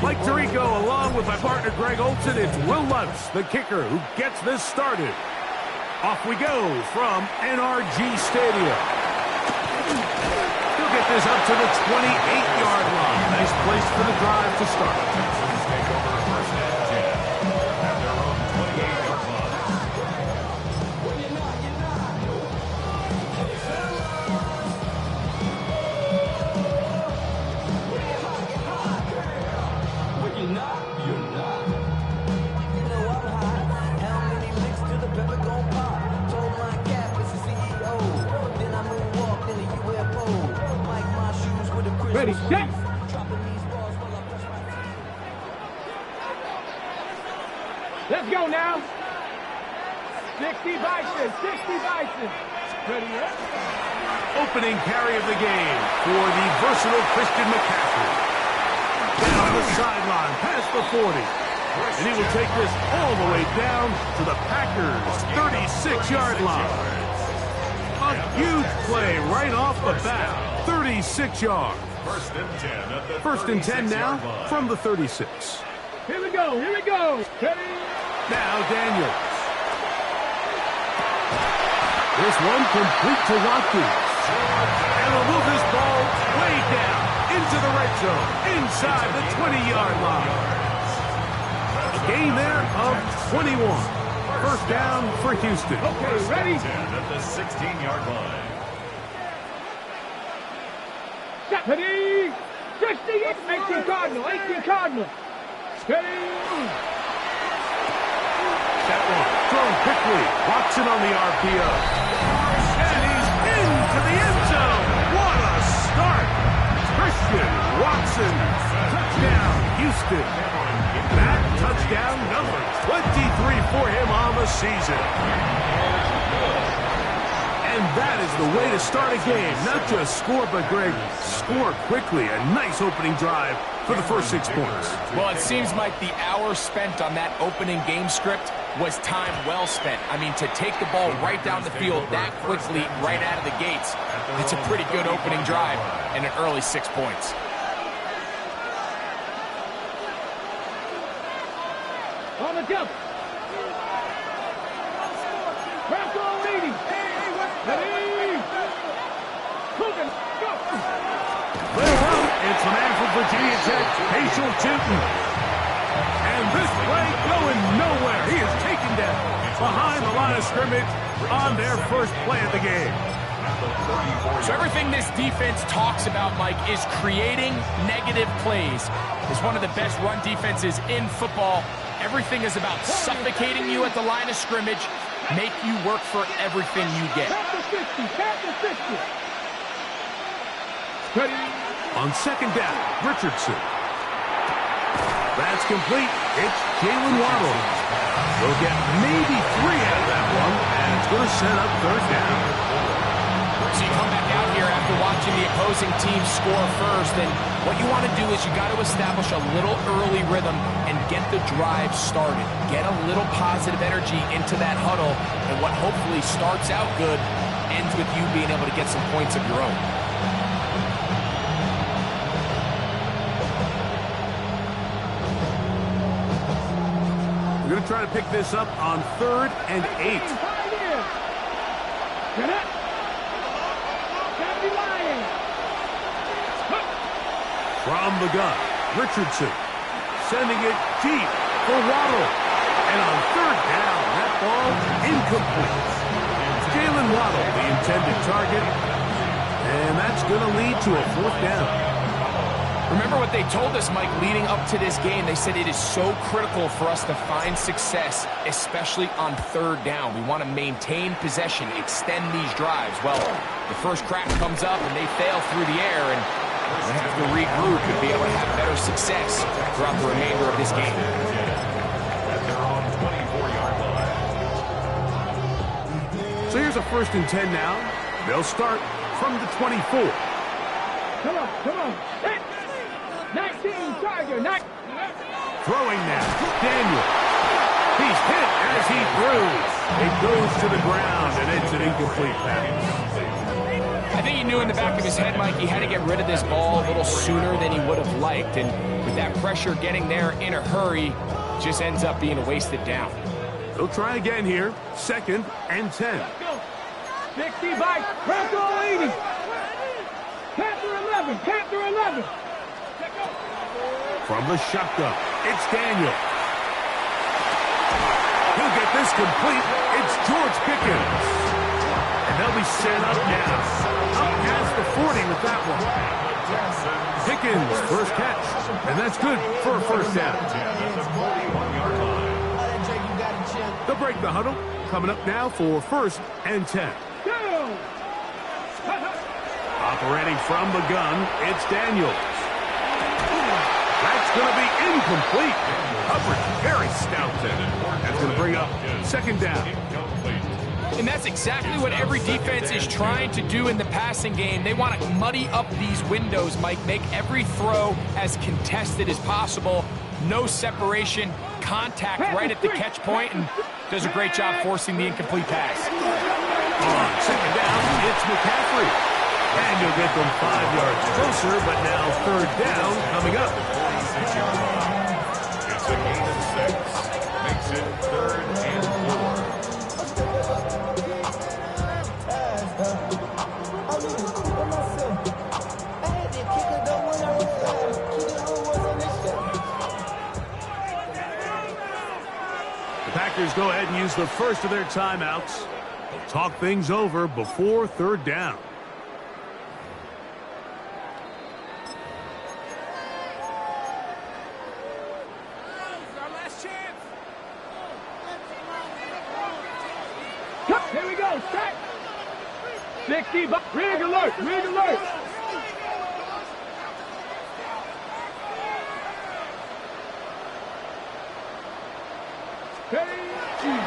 Mike Tirico, along with my partner Greg Olson, it's Will Lutz, the kicker, who gets this started. Off we go from NRG Stadium. He'll get this up to the 28-yard line. Nice place for the drive to start. Texans take over first and 10 at their own 28-yard line. Ready, set! Let's go now. 60 Bison, 60 Bison. Ready, up. Opening carry of the game for the versatile Christian McCaffrey. Down the sideline, past the 40. And he will take this all the way down to the Packers' 36-yard line. A huge play right off the bat, 36 yards. First and 10 at the First and 10 now line. from the 36. Here we go, here we go. Ready? Now Daniels. This one complete to Watkins. And will move this ball way down into the red zone, inside the 20-yard line. A gain there of 21. First down for Houston. Okay, ready? 10 at the 16-yard line. Ready? 18 Cardinal, 18 Cardinal. Ready? That one thrown quickly. Watson on the RPO. And he's into the end zone. What a start. Christian Watson. Touchdown, Houston. That touchdown number 23 for him on the season. And that is the way to start a game. Not just score, but, Greg, score quickly. A nice opening drive for the first 6 points. Well, it seems like the hour spent on that opening game script was time well spent. I mean, to take the ball right down the field that quickly, right out of the gates, it's a pretty good opening drive and an early 6 points. On the jump. Bronco leading. Ready? Coogan, go. Little out. It's an man from Virginia Tech, Hazel Chilton. And this play going nowhere. He is taken down behind the line of scrimmage on their first play of the game. So everything this defense talks about, Mike, is creating negative plays. It's one of the best run defenses in football. Everything is about suffocating you at the line of scrimmage, make you work for everything you get. Ready? On second down, Richardson. That's complete. It's Jalen Waddle. They'll get maybe 3 out of that one, and it's going to set up third down. So you come back out here after watching the opposing team score first, and what you want to do is you got to establish a little early rhythm and get the drive started. Get a little positive energy into that huddle, and what hopefully starts out good ends with you being able to get some points of your own. We're going to try to pick this up on 3rd and 8. From the gun, Richardson sending it deep for Waddle. And on 3rd down, that ball incomplete. Jalen Waddle, the intended target. And that's going to lead to a 4th down. Remember what they told us, Mike, leading up to this game. They said it is so critical for us to find success, especially on 3rd down. We want to maintain possession, extend these drives. Well, the first crack comes up and they fail through the air, and They have to regroup and be able to have better success throughout the remainder of this game. At their own 24-yard line. So here's a 1st and 10 now. They'll start from the 24. Come on, come on. Hit. 19, Tiger, 19. Throwing now, Daniel. He's hit as he throws. It goes to the ground, and it's an incomplete pass. I think he knew in the back of his head, Mike, he had to get rid of this ball a little sooner than he would have liked. And with that pressure getting there in a hurry, just ends up being a wasted down. They'll try again here. 2nd and 10. 60 by Panther 80. Panther 11. Panther 11. From the shotgun, it's Daniel. He'll get this complete. It's George Pickens. And they'll be set up now. Up past the 40 with that one. Pickens, first catch. And that's good for a 1st down. They'll break the huddle. Coming up now for 1st and 10. Operating from the gun, it's Daniels. That's going to be incomplete. Coverage very stout then. That's going to bring up 2nd down. And that's exactly what every defense is trying to do in the passing game. They want to muddy up these windows, Mike, make every throw as contested as possible. No separation, contact right at the catch point, and does a great job forcing the incomplete pass. On 2nd down, it's McCaffrey. And you'll get them 5 yards closer, but now 3rd down coming up. It's a gain of 6. Makes it 3rd and 4. The Packers go ahead and use the first of their timeouts. They'll talk things over before 3rd down. Here we go. Set. 60 by rig alert. Rig alert.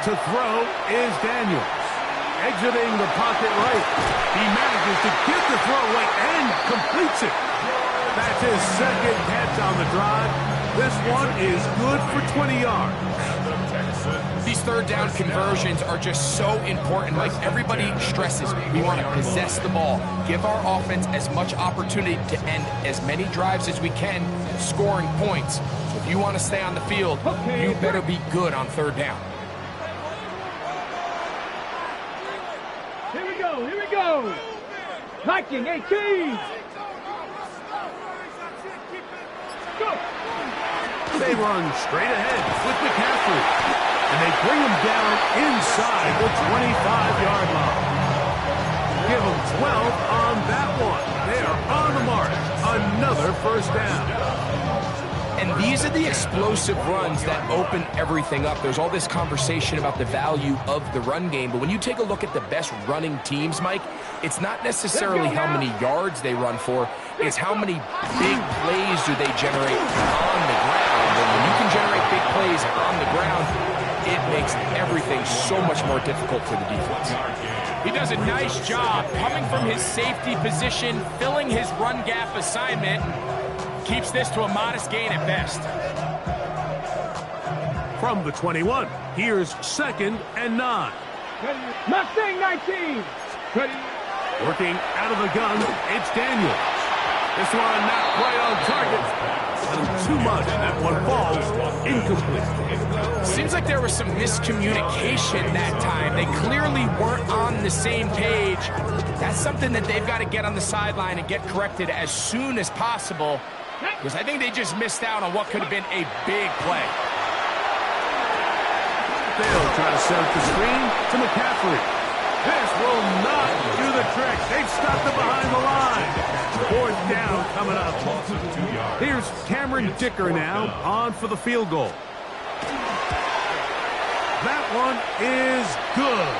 To throw is Daniels. Exiting the pocket right. He manages to get the throw away and completes it. That's his 2nd catch on the drive. This one is good for 20 yards. These 3rd down conversions are just so important. Like everybody stresses, we want to possess the ball, give our offense as much opportunity to end as many drives as we can, scoring points. So if you want to stay on the field, you better be good on 3rd down. Here we go. Here we go. Viking 18. Go. They run straight ahead with McCaffrey. And they bring him down inside the 25-yard line. Give them 12 on that one. They are on the mark. Another 1st down. And these are the explosive runs that open everything up. There's all this conversation about the value of the run game, but when you take a look at the best running teams, Mike, it's not necessarily how many yards they run for, it's how many big plays do they generate on the ground. And when you can generate big plays on the ground, it makes everything so much more difficult for the defense. He does a nice job coming from his safety position, filling his run gap assignment, keeps this to a modest gain at best. From the 21, here's 2nd and 9. Mustang 19. Working out of the gun, it's Daniels. This one not quite on target. Too much, and that one falls incomplete. Seems like there was some miscommunication that time. They clearly weren't on the same page. That's something that they've got to get on the sideline and get corrected as soon as possible, because I think they just missed out on what could have been a big play. They'll try to set up the screen to McCaffrey. This will not do the trick. They've stopped it behind the line. 4th down coming up. Here's Cameron Dicker now on for the field goal. That one is good.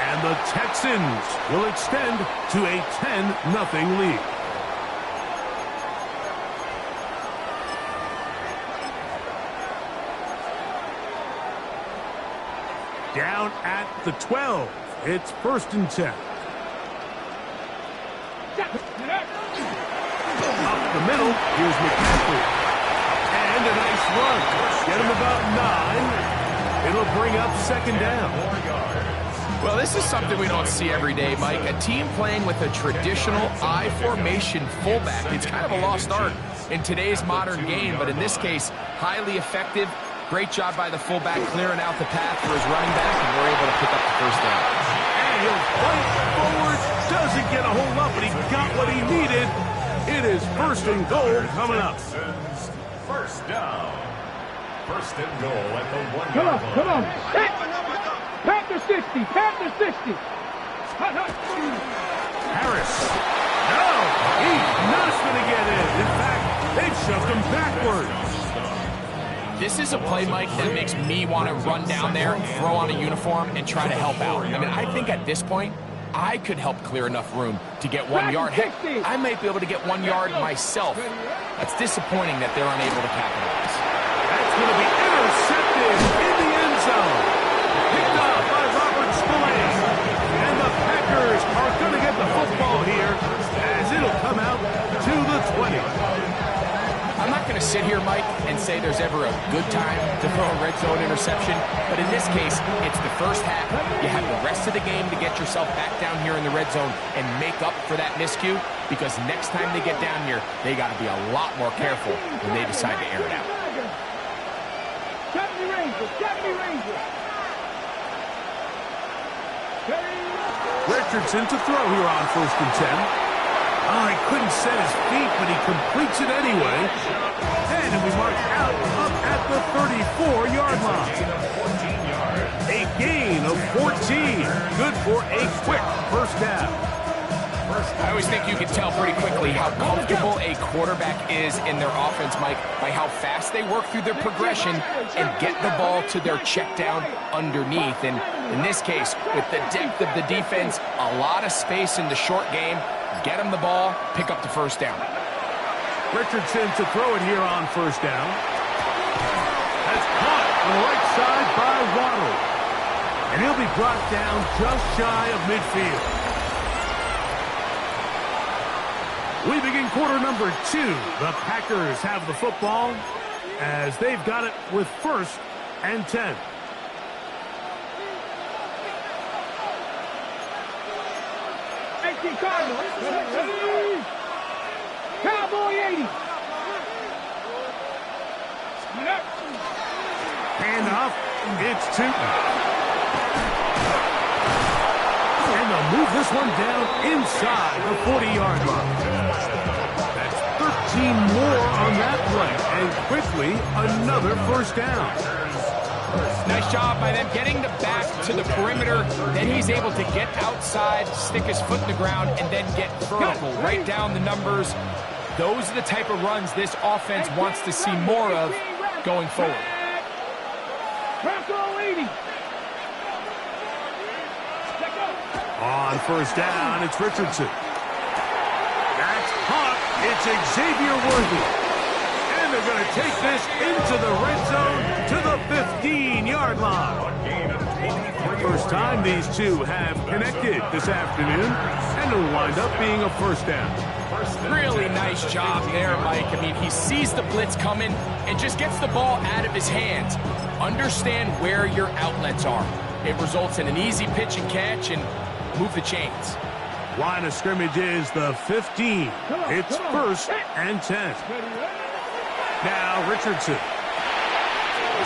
And the Texans will extend to a 10-0 lead. Down at the 12. It's 1st and 10. Up the middle, here's McCaffrey. And a nice run. Get him about 9. It'll bring up 2nd down. Well, this is something we don't see every day, Mike. A team playing with a traditional I formation fullback. It's kind of a lost art in today's modern game, but in this case, highly effective. Great job by the fullback clearing out the path for his running back, and we're able to pick up the 1st down. And he'll fight forward. Doesn't get a whole lot, but he got what he needed. It is 1st and goal coming up. 1st down. 1st and goal at the 1-yard Come on, line. come on. Pat the 60, pat the 60. Harris. No, he's not going to get in. In fact, they've shoved him backwards. This is a play, Mike, that makes me want to run down there, throw on a uniform, and try to help out. I mean, I think at this point, I could help clear enough room to get 1 yard. Heck, I might be able to get 1 yard myself. That's disappointing that they're unable to capitalize. That's going to be intercepted in the end zone. Picked up by Robert Spillane. And the Packers are going to get the football here as it'll come out to the 20. I'm not going to sit here, Mike, and say there's ever a good time to throw a red zone interception, but in this case, it's the 1st half. You have the rest of the game to get yourself back down here in the red zone and make up for that miscue, because next time they get down here, they got to be a lot more careful when they decide to air it out. 70 Rangers, 70 Rangers. Richardson to throw here on 1st and 10. Oh, he couldn't set his feet, but he completes it anyway. And it'll be marked out up at the 34-yard line. A gain of 14. Good for a quick 1st down. I always think you can tell pretty quickly how comfortable a quarterback is in their offense, Mike, by how fast they work through their progression and get the ball to their check down underneath. And in this case, with the depth of the defense, a lot of space in the short game, get him the ball, pick up the 1st down. Richardson to throw it here on 1st down. That's caught on the right side by Waddle. And he'll be brought down just shy of midfield. We begin quarter number 2. The Packers have the football as they've got it with 1st and 10. Cardinals. Cowboy 80. Hand off. It's Tootin. And they'll move this one down inside the 40-yard line. That's 13 more on that play. And quickly, another 1st down. Nice job by them getting the back to the perimeter. Then he's able to get outside, stick his foot in the ground, and then get vertical. Right down the numbers. Those are the type of runs this offense wants to see more of going forward. On 1st down, it's Richardson. That's caught. It's Xavier Worthy. And they're going to take this into the red zone to the 15-yard line. First time these two have connected this afternoon, and it'll wind up being a 1st down. Really nice job there, Mike. I mean, he sees the blitz coming and just gets the ball out of his hands. Understand where your outlets are. It results in an easy pitch and catch and move the chains. Line of scrimmage is the 15. It's 1st and 10. Now Richardson.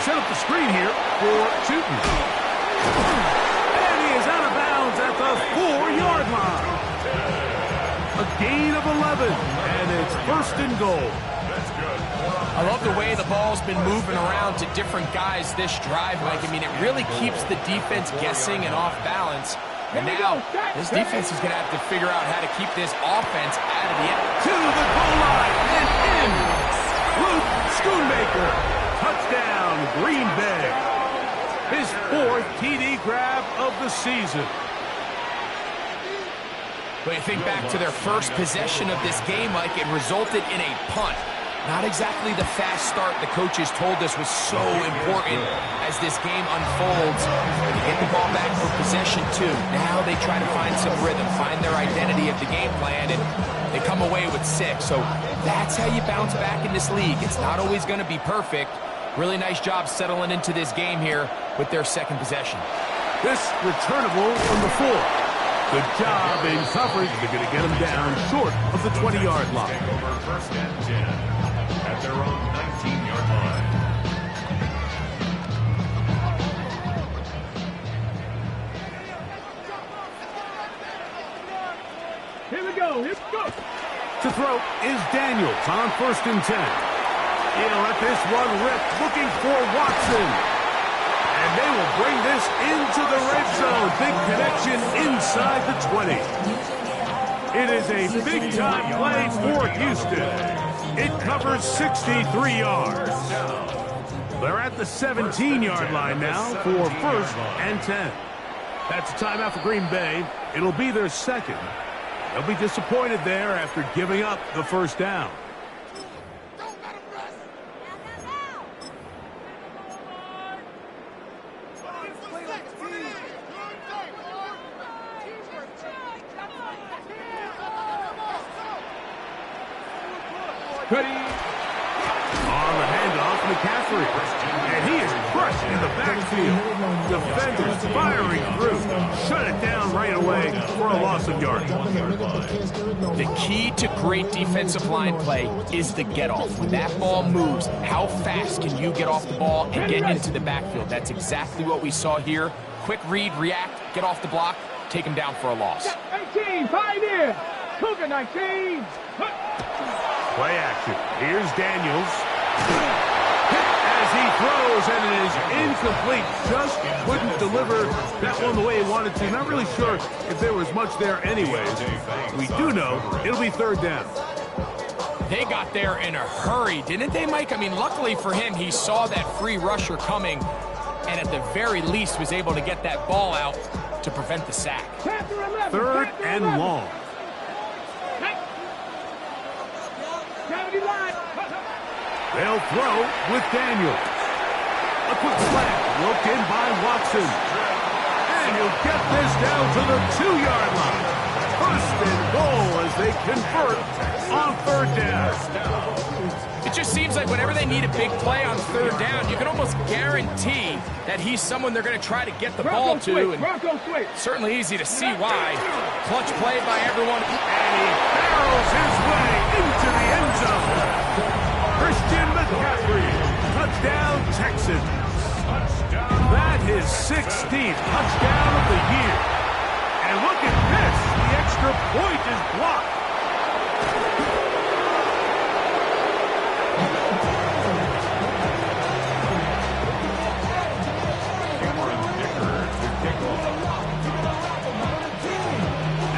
Set up the screen here for Tootin. And he is out of bounds at the 4-yard line. A gain of 11, and it's 1st and goal. I love the way the ball's been moving around to different guys this drive, Mike. I mean, it really keeps the defense guessing and off balance. And now, this defense is going to have to figure out how to keep this offense out of the end. To the goal line and in. Luke Schoonmaker. Touchdown, Green Bay. His 4th TD grab of the season. When you think back to their first possession of this game, Mike, it resulted in a punt. Not exactly the fast start the coaches told us was so important as this game unfolds. They get the ball back for possession two. Now they try to find some rhythm, find their identity of the game plan, and they come away with 6. So that's how you bounce back in this league. It's not always going to be perfect. Really nice job settling into this game here with their second possession. This returnable from the 4. Good job in coverage. They're going to get them down short of the 20-yard line. Over first and 10 at their own 19-yard line. Here we go. Here we go. To throw is Daniels on first and 10. He'll let this one rip, looking for Watson. And they will bring this into the red zone. Big connection inside the 20. It is a big-time play for Houston. It covers 63 yards. They're at the 17-yard line now for first and 10. That's a timeout for Green Bay. It'll be their second. They'll be disappointed there after giving up the first down. Ready. On the handoff, McCaffrey. And he is crushed in the backfield. Defenders firing through. Shut it down right away for a loss of yardage. The key to great defensive line play is the get-off. When that ball moves, how fast can you get off the ball and get into the backfield? That's exactly what we saw here. Quick read, react, get off the block, take him down for a loss. 18, Pioneer. Cougar 19. Play action. Here's Daniels. As he throws, and it is incomplete. Just couldn't deliver that one the way he wanted to. Not really sure if there was much there anyways. We do know it'll be third down. They got there in a hurry, didn't they, Mike? I mean, luckily for him, he saw that free rusher coming, and at the very least was able to get that ball out to prevent the sack. Third and long. They'll throw with Daniels. A quick slant, looked in by Watson. And he'll get this down to the 2-yard line. First and goal as they convert on third down. It just seems like whenever they need a big play on third down, you can almost guarantee that he's someone they're going to try to get the ball to. And certainly easy to see why. Clutch play by everyone. And he barrels his way into the end zone. Christian McCaffrey, touchdown Texans. That is 16th touchdown of the year. And look at this, the extra point is blocked.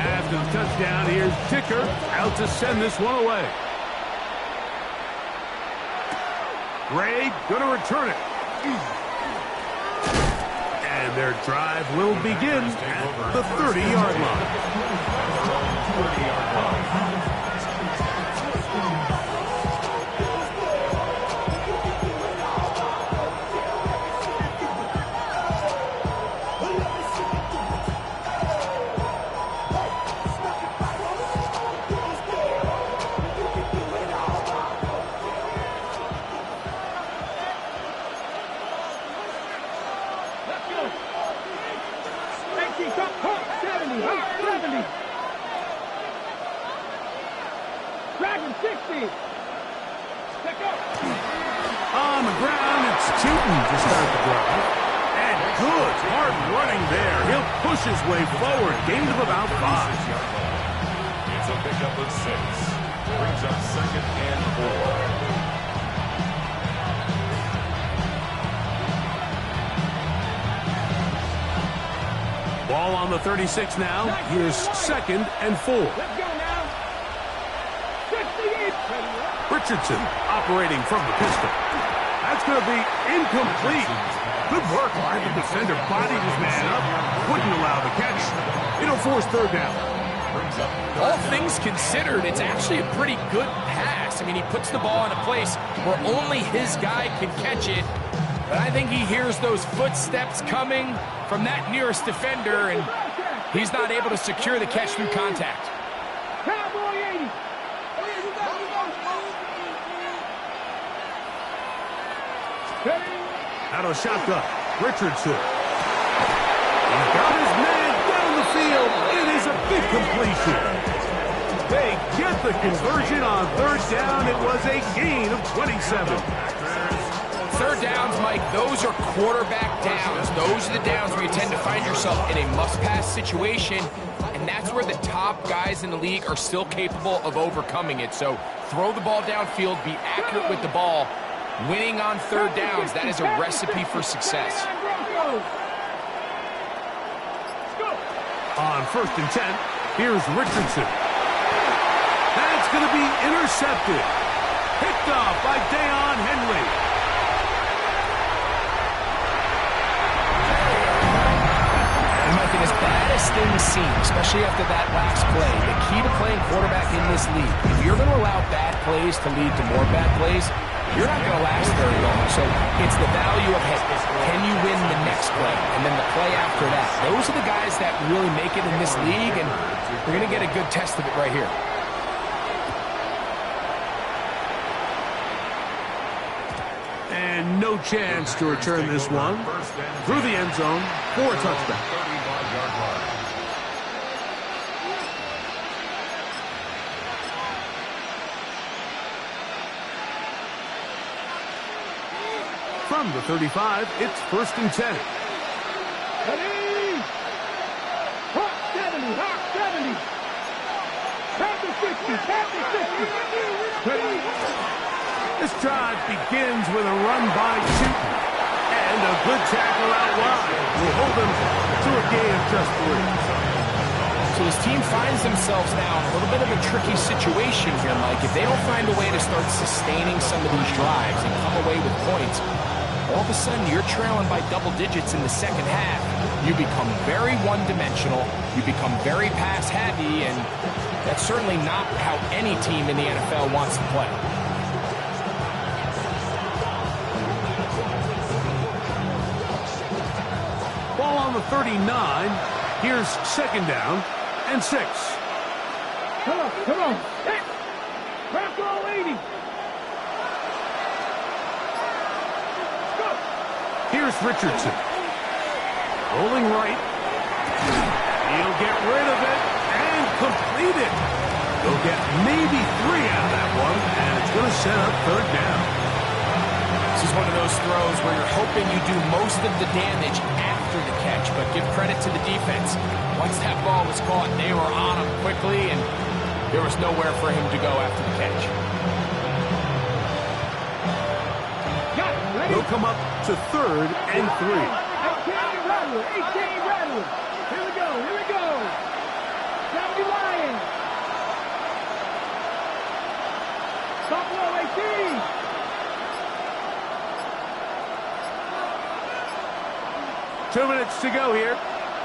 After the touchdown, here's Ticker out to send this one away. Gray going to return it. And their drive will begin at the 30-yard line. On the ground, it's Tootin to start the drive. And good, hard running there. He'll push his way forward. Gain of about 5. It's a pickup of 6. Brings up second and 4. Ball on the 36 now. Here's second and 4. Let's go now. 68. Richardson operating from the pistol. That's going to be incomplete. Good work by the defender. Bodied his man up. Wouldn't allow the catch. It'll force third down. All things considered, it's actually a pretty good pass. I mean, he puts the ball in a place where only his guy can catch it. But I think he hears those footsteps coming from that nearest defender, and he's not able to secure the catch through contact. Cowboy 80. Out of shotgun, Richardson. He's got his man down the field. It is a big completion. They get the conversion on third down. It was a gain of 27. Third downs, Mike, those are quarterback downs. Those are the downs where you tend to find yourself in a must-pass situation, and that's where the top guys in the league are still capable of overcoming it. So throw the ball downfield, be accurate with the ball. Winning on third downs, that is a recipe for success. On 1st and 10, here's Richardson. That's going to be intercepted. Picked off by Deion Henley. And Mike, as bad as things seem, especially after that last play, the key to playing quarterback in this league, if you're going to allow bad plays to lead to more bad plays, you're not going to last very long. So it's the value of, hey, can you win the next play and then the play after that? Those are the guys that really make it in this league, and we're going to get a good test of it right here. And no chance to return this one. Through the end zone for a touchdown. From the 35, it's 1st and 10. Hot 70, hot 70. Tap the 60, tap the 60. This drive begins with a run by Newton. And a good tackle out wide will hold them to a gain of just 3. So this team finds themselves now in a little bit of a tricky situation here, Mike. If they don't find a way to start sustaining some of these drives and come away with points, all of a sudden you're trailing by double digits in the second half. You become very one-dimensional. You become very pass-heavy, and that's certainly not how any team in the NFL wants to play. Ball on the 39. Here's 2nd down and 6. Come on, come on. Hey, crack all 80. Here's Richardson. Rolling right. He'll get rid of it and complete it. They'll get maybe 3 out of that one, and it's going to set up 3rd down. This is one of those throws where you're hoping you do most of the damage after the catch, but give credit to the defense. Once that ball was caught, they were on him quickly, and there was nowhere for him to go after the catch. They'll come up to 3rd and 3. 18 Rattler, 18 Rattler. Here we go, here we go. 70 Lions. Buffalo 18. Two minutes to go here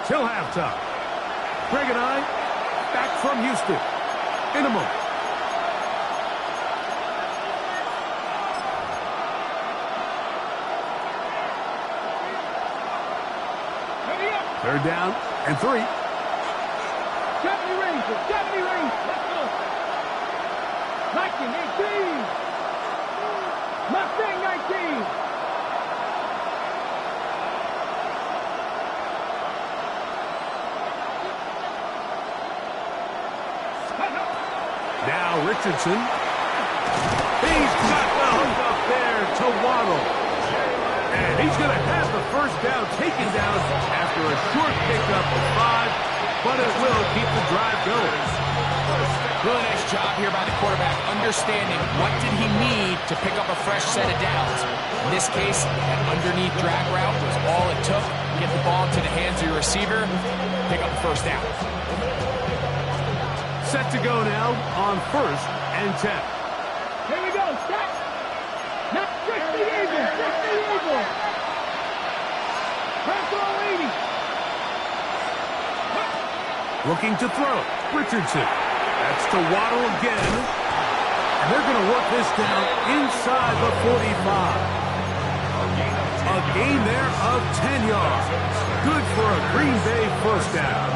till halftime. Greg and I back from Houston in a moment. Third down and 3. 70 Rangers, 70 Rangers. Let's go. Viking 18. Mustang 19. Now Richardson. He's got the hook up there to Waddle. And he's going to have the 1st down taken down after a short pickup of 5, but it will keep the drive going. Really nice job here by the quarterback, understanding what did he need to pick up a fresh set of downs. In this case, that underneath drag route was all it took. Get the ball into the hands of your receiver, pick up the 1st down. Set to go now on 1st and 10. Here we go, stop. Not 60 Eagle, 60 Eagle. Crack all 80. Looking to throw. Richardson. That's to Waddle again. They're going to work this down inside the 45. A gain there of 10 yards. Good for a Green Bay first down.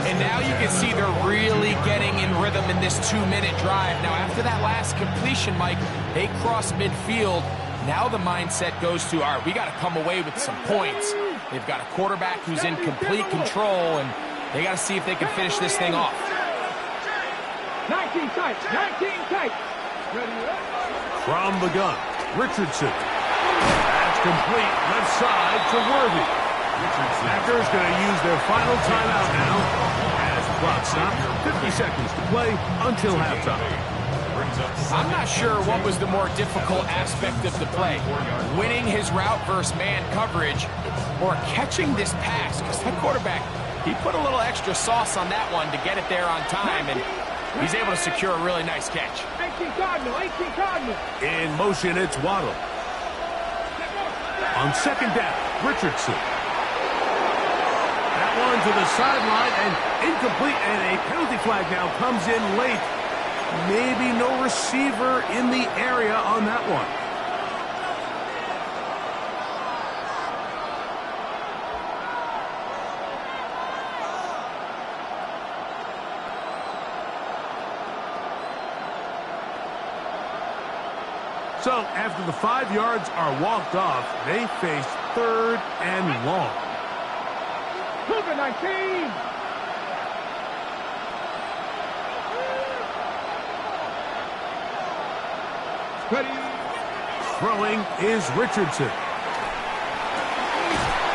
And now you can see they're really getting in rhythm in this 2-minute drive. Now, after that last completion, Mike, they cross midfield. Now the mindset goes to, all right, we got to come away with some points. They've got a quarterback who's in complete control, and they got to see if they can finish this thing off. 19 tight, 19 tight. From the gun, Richardson. That's complete, left side to Worthy. Packers going to use their final timeout now. As the clock stops, 50 seconds to play until halftime. I'm not sure what was the more difficult aspect of the play. Winning his route versus man coverage or catching this pass. Because that quarterback, he put a little extra sauce on that one to get it there on time. And he's able to secure a really nice catch. 18 Cardinal, 18 Cardinal. In motion, it's Waddle. On second down, Richardson. That one to the sideline and incomplete, and a penalty flag now comes in late. Maybe no receiver in the area on that one. So after the 5 yards are walked off, they face 3rd and long. Cougar 19. Ready. Throwing is Richardson.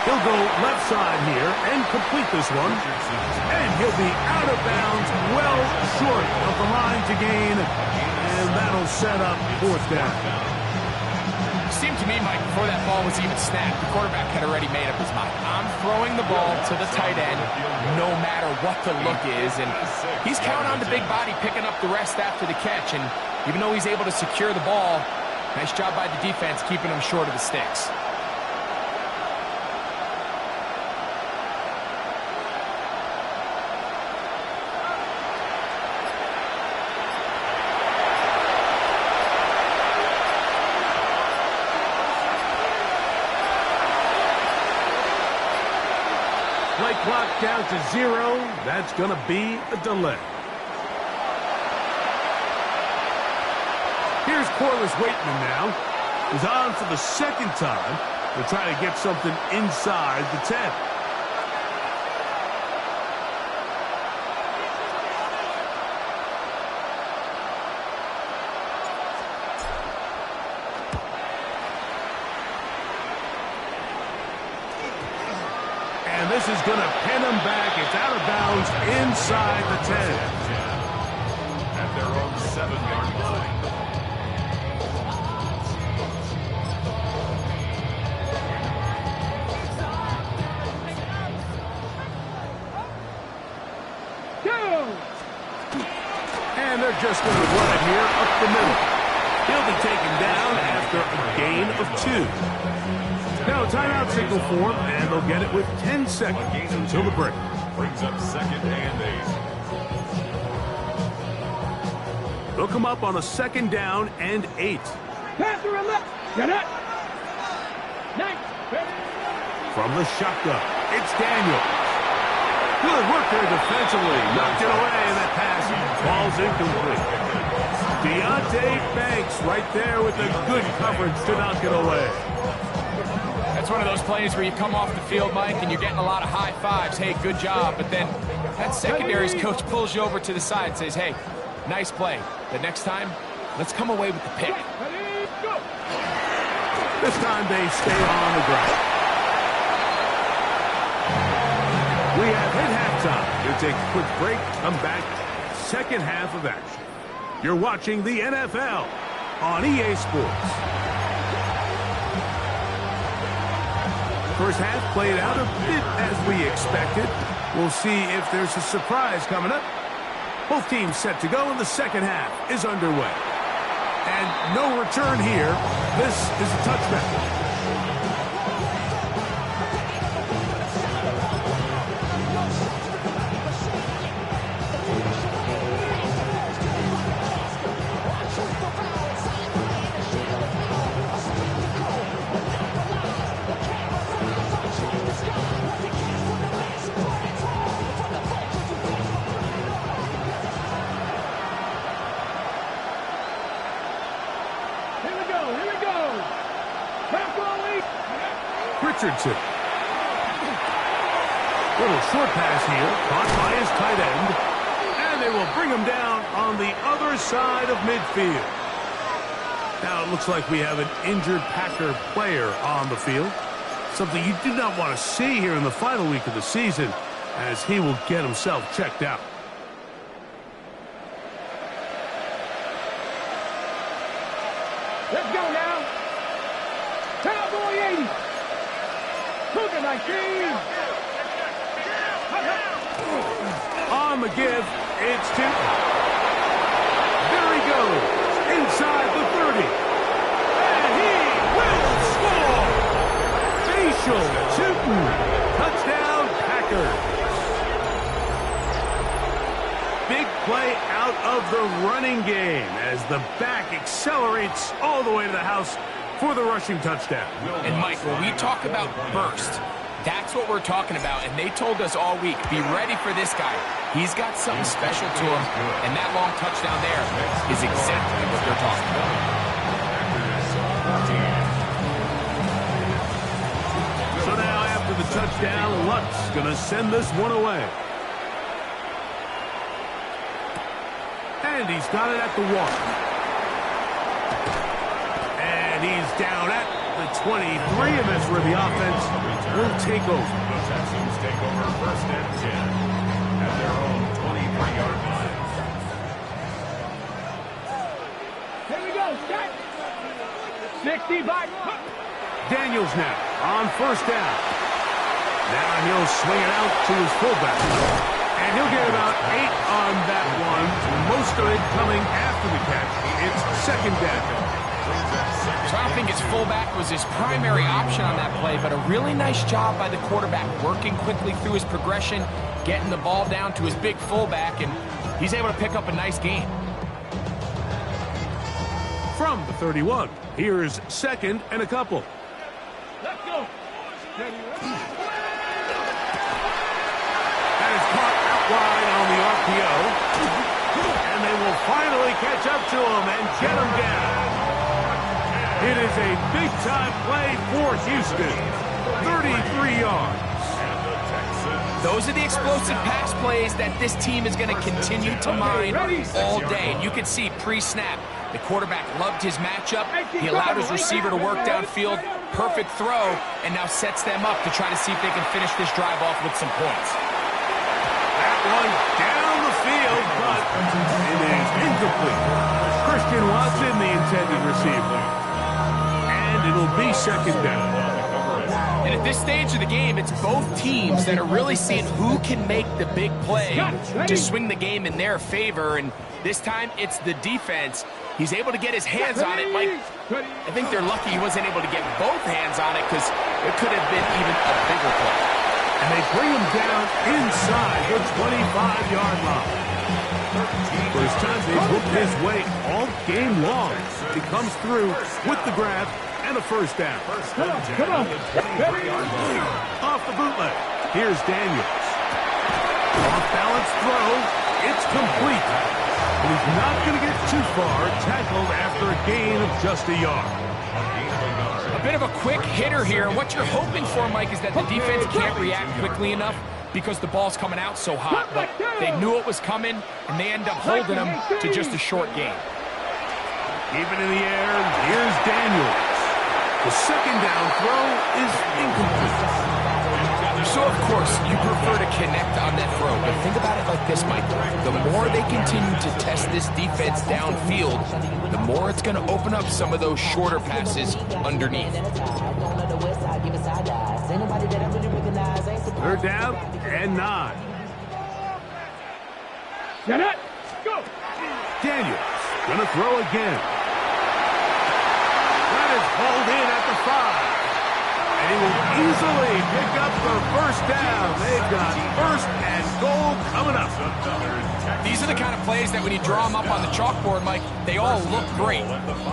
He'll go left side here and complete this one. And he'll be out of bounds, well short of the line to gain. And that'll set up 4th down. It seemed to me, Mike, before that ball was even snapped, the quarterback had already made up his mind. I'm throwing the ball to the tight end no matter what the look is. And he's counting on the big body picking up the rest after the catch. And even though he's able to secure the ball, nice job by the defense keeping him short of the sticks. Play clock down to 0. That's going to be a delay. Here's Corliss Waitman now. He's on for the 2nd time to try to get something inside the 10. And this is going to pin him back. It's out of bounds inside the 10. At their own 7-yard line. And they're just going to run it here up the middle. He'll be taken down after a gain of 2. Now a timeout signal for him, and they'll get it with 10 seconds until the break. Brings up 2nd and 8. They'll come up on a 2nd down and 8. Passer and left. Get it. Nice. From the shotgun, it's Daniel. Good work there defensively. Knocked it away, and that pass falls incomplete. Deontay Banks right there with the good coverage to knock it away. That's one of those plays where you come off the field, Mike, and you're getting a lot of high fives. Hey, good job. But then that secondary's coach pulls you over to the side and says, hey, nice play. But next time, let's come away with the pick. This time they stay on the ground. We have hit halftime. We'll take a quick break. Come back. 2nd half of action. You're watching the NFL on EA Sports. First half played out a bit as we expected. We'll see if there's a surprise coming up. Both teams set to go, and the 2nd half is underway. And no return here. This is a touchback. we go. Here we go. Back on week. Richardson. Little short pass here, caught by his tight end. And they will bring him down on the other side of midfield. Now it looks like we have an injured Packer player on the field. Something you do not want to see here in the final week of the season, as he will get himself checked out. Let's go now. Cowboy 80. Look at my team. On the give, it's Tim. There he goes, inside the 30. And he will score. Facial shooting. Touchdown, Packers. Big play out of the running game as the back accelerates all the way to the house for the rushing touchdown. And Mike, when we talk about burst, that's what we're talking about, and they told us all week, be ready for this guy. He's got something special to him, and that long touchdown there is exactly what they're talking about. So now after the touchdown, Lutz going to send this one away. And he's got it at the 1. And he's down at the 23, and that's where the offense will take over. The Texans take over 1st and 10 at their own 23-yard line. Here we go. Set. 60 by. Daniels now on 1st down. Now he'll swing it out to his fullback. And he'll get about 8 on that one. Most of it coming after the catch. It's 2nd down. So I don't think his fullback was his primary option on that play, but a really nice job by the quarterback working quickly through his progression, getting the ball down to his big fullback, and he's able to pick up a nice gain. From the 31, here's 2nd and a couple. Let's go. That is caught out wide on the RPO. And they will finally catch up to him and get him down. It is a big-time play for Houston. 33 yards. Those are the explosive pass plays that this team is going to continue to mine all day. And you can see pre-snap, the quarterback loved his matchup. He allowed his receiver to work downfield. Perfect throw, and now sets them up to try to see if they can finish this drive off with some points. That one down the field, but it is incomplete. Christian Watson, the intended receiver. And it'll be 2nd down. And at this stage of the game, it's both teams that are really seeing who can make the big play to swing the game in their favor. And this time, it's the defense. He's able to get his hands on it. Mike, I think they're lucky he wasn't able to get both hands on it because it could have been even a bigger play. And they bring him down inside the 25-yard line. First time they've whooped his way all game long. He comes through with the grab and a 1st down. Come on. Off the bootleg. Here's Daniels. Off-balance throw. It's complete. But he's not going to get too far. Tackled after a gain of just a yard. A bit of a quick hitter here. And what you're hoping for, Mike, is that the defense can't react quickly enough because the ball's coming out so hot. But they knew it was coming, and they end up holding him to just a short gain. Keep it in the air. Here's Daniels. The 2nd down throw is incomplete. So, of course, you prefer to connect on that throw, but think about it like this, Mike. The more they continue to test this defense downfield, the more it's going to open up some of those shorter passes underneath. 3rd down and 9. Get it. Go. Daniels gonna throw again. That is hauled in at the 5. And he will easily pick up the 1st down. They've got 1st and goal coming up. These are the kind of plays that when you draw them up on the chalkboard, Mike, they all look great.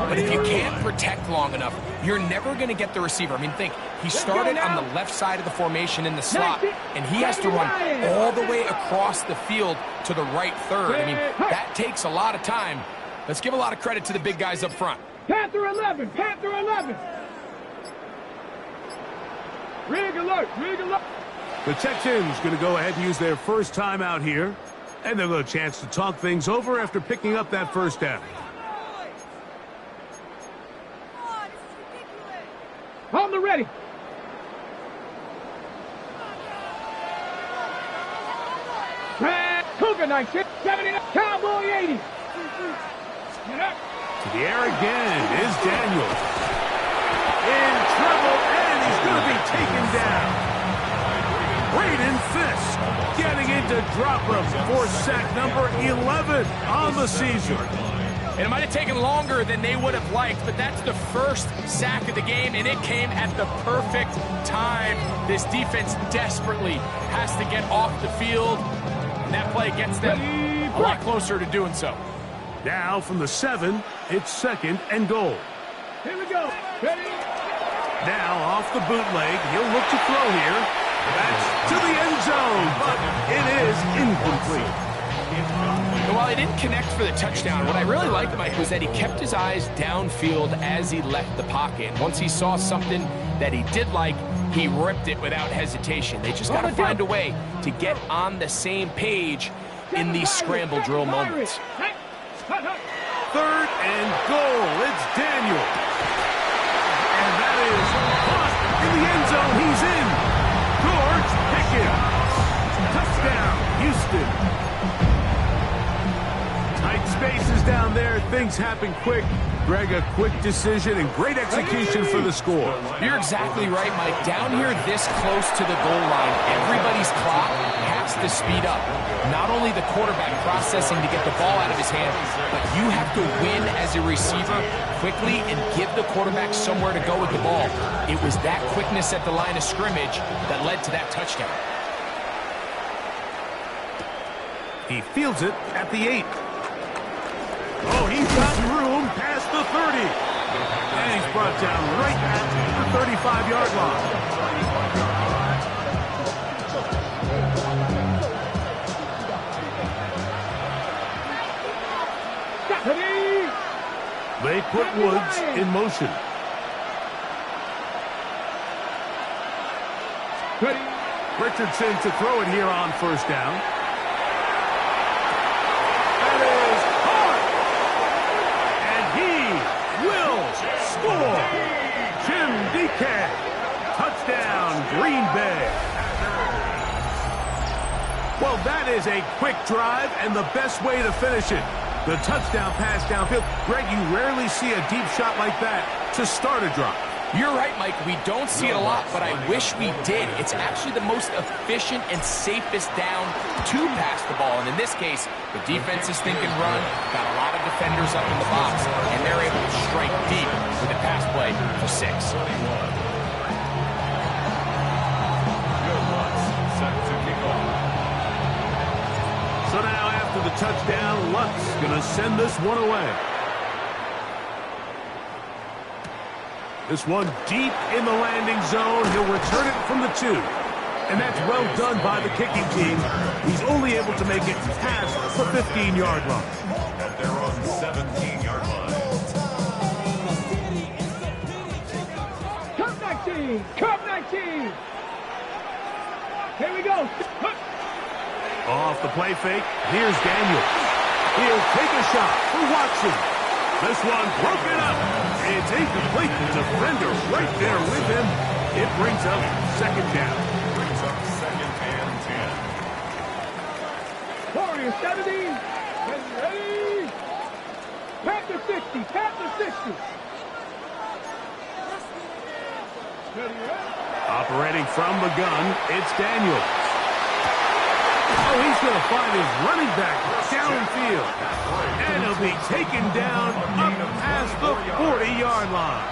But if you can't protect long enough, you're never going to get the receiver. I mean, think, he started on the left side of the formation in the slot, and he has to run all the way across the field to the right third. I mean, that takes a lot of time. Let's give a lot of credit to the big guys up front. Panther 11, Panther 11. Rig alert, rig alert. The Texans going to go ahead and use their first time out here. And they'll get a chance to talk things over after picking up that first down. On the ready. Cougar 19, 70, Cowboy 80. Get up. To the air again is Daniels. In trouble, and he's going to be taken down. Braden Fisk getting into drop room for sack number 11 on the season. And it might have taken longer than they would have liked, but that's the first sack of the game, and it came at the perfect time. This defense desperately has to get off the field, and that play gets them a lot closer to doing so. Now from the 7, it's 2nd and goal. Here we go. Ready? Now off the bootleg, he'll look to throw here. That's to the end zone, but it is incomplete. And while he didn't connect for the touchdown, what I really liked, Mike, was that he kept his eyes downfield as he left the pocket. And once he saw something that he did like, he ripped it without hesitation. They just got to find a way to get on the same page in these scramble drill moments. 3rd and goal. It's Daniel. And that is caught in the end zone. He's in. George Pickens. Touchdown, Houston. Tight spaces down there. Things happen quick. Greg, a quick decision and great execution for the score. You're exactly right, Mike. Down here this close to the goal line, everybody's clock has to speed up. Not only the quarterback processing to get the ball out of his hand, but you have to win as a receiver quickly and give the quarterback somewhere to go with the ball. It was that quickness at the line of scrimmage that led to that touchdown. He fields it at the 8. Oh, he's got room past the 30. And he's brought down right at the 35-yard line. They put Woods in motion. Richardson to throw it here on first down. That is hard. And he will score. Jim DK. Touchdown, Green Bay. Well, that is a quick drive and the best way to finish it. The touchdown pass downfield. Greg, you rarely see a deep shot like that to start a drive. You're right, Mike. We don't see it a lot, but I wish we did. It's actually the most efficient and safest down to pass the ball. And in this case, the defense is thinking run, got a lot of defenders up in the box, and they're able to strike deep with a pass play for 6. So now after the touchdown, Lutz going to send this one away. This one deep in the landing zone. He'll return it from the 2. And that's well done by the kicking team. He's only able to make it past the 15-yard line. At their own 17-yard line. Cup 19! Cup 19! Here we go. Off the play fake, here's Daniels. He'll take a shot for Watson. This one broken up. It's incomplete. The defender right there with him. It brings up 2nd down. Brings up 2nd and 10. Warrior 70. Ready? Panther 60. Panther 60. Operating from the gun, it's Daniels. Oh, he's going to find his running back downfield. And he'll be taken down up past the 40-yard line.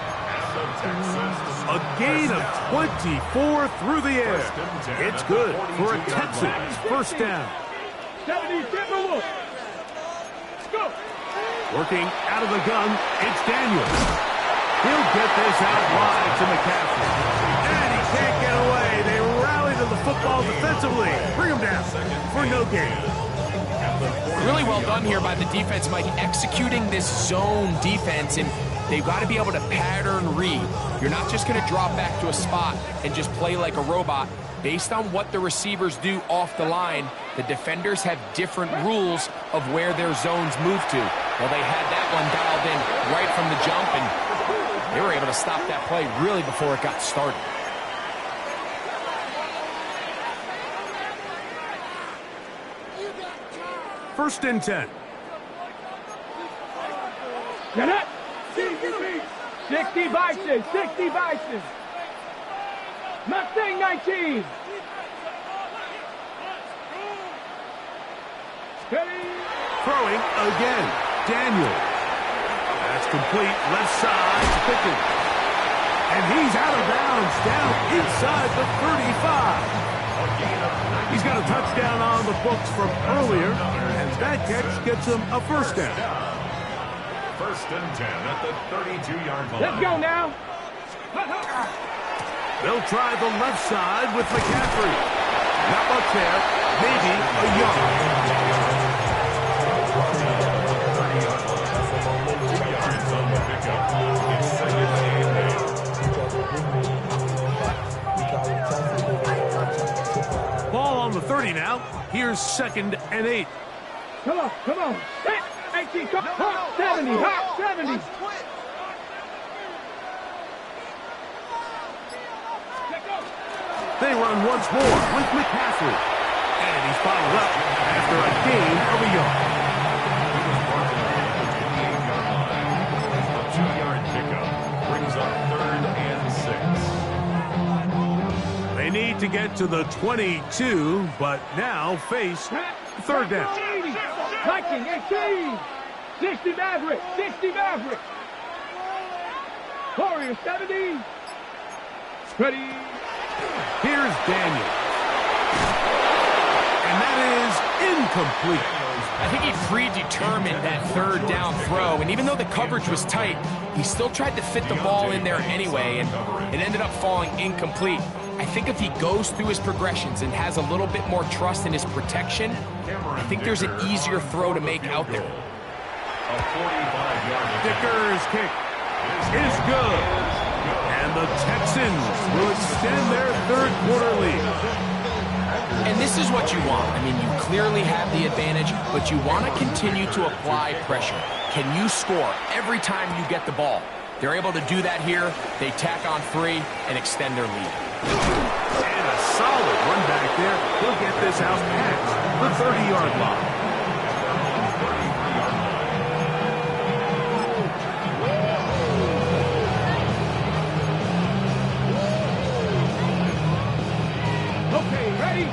A gain of 24 through the air. It's good for a Texans first down. 70, Timberwolf. Go. Working out of the gun, it's Daniels. He'll get this out wide to McCaffrey. And he can't get away. They rally to the football defensively. Bring him down for no gain. At the Really well done here by the defense, Mike, executing this zone defense, and they've got to be able to pattern read. You're not just going to drop back to a spot and just play like a robot. Based on what the receivers do off the line, the defenders have different rules of where their zones move to. Well, they had that one dialed in right from the jump, and they were able to stop that play really before it got started. First and 10. Get up! 60 Bison, 60 Bison. Mustang 19. Ready? Throwing again. Daniel. That's complete. Left side to Pickens. And he's out of bounds down inside the 35. He's got a touchdown on the books from earlier, and that catch gets him a first down. First and 10 at the 32-yard line. Let's go now. They'll try the left side with McCaffrey. Not much there. Maybe a yard. 30-yard line. 2 yards on the pickup. It's second and 8. Ball on the 30 now. Here's second and 8. Come on, come on. 18, come on. 70, hot 70. They run once more with McCaffrey. And he's followed up after a gain of a yard. A 2-yard pickup brings up third and 6. They need to get to the 22, but now face third down. Viking 18. 60 Maverick, 60 Maverick. Warrior 70. Ready. Here's Daniel. And that is incomplete. I think he predetermined that third down throw, and even though the coverage was tight, he still tried to fit the ball in there anyway, and it ended up falling incomplete. I think if he goes through his progressions and has a little bit more trust in his protection, I think there's an easier throw to make out there. A 45-yard Dicker's kick is good. And the Texans will extend their third quarter lead. And this is what you want. I mean, you clearly have the advantage, but you want to continue to apply pressure. Can you score every time you get the ball? They're able to do that here. They tack on 3 and extend their lead. And a solid run back there. He'll get this out past the 30-yard line. Okay, ready?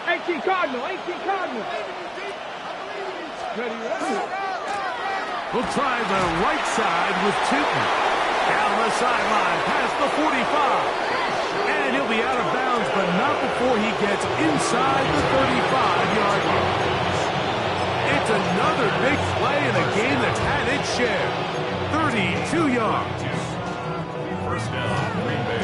18 Cardinal, 18 Cardinal. Ready, ready. We'll try the right side with Tipton. Down the sideline, past the 45. And he'll be out of bounds, but not before he gets inside the 35-yard line. It's another big play in a game that's had its share. 32 yards. First down, Green Bay.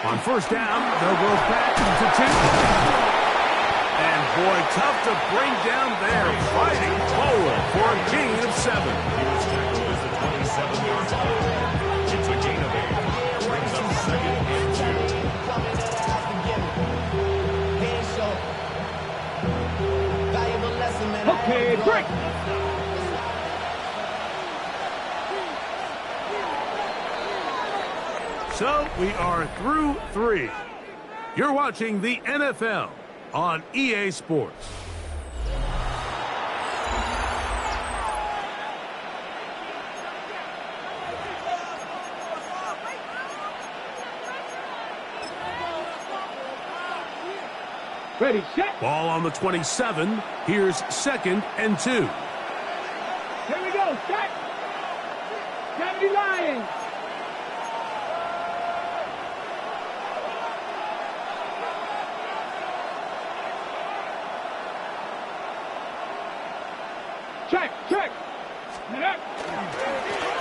On first down, they'll go back to Tipton. And boy, tough to bring down there, fighting forward for a gain of 7. He was tackled at the 27-yard line. It's a gain of 8. Brings up second and 2. Okay, break. So we are through 3. You're watching the NFL on EA Sports. Ready, set. Ball on the 27. Here's second and 2. Here we go, set. 70 Lions. Check.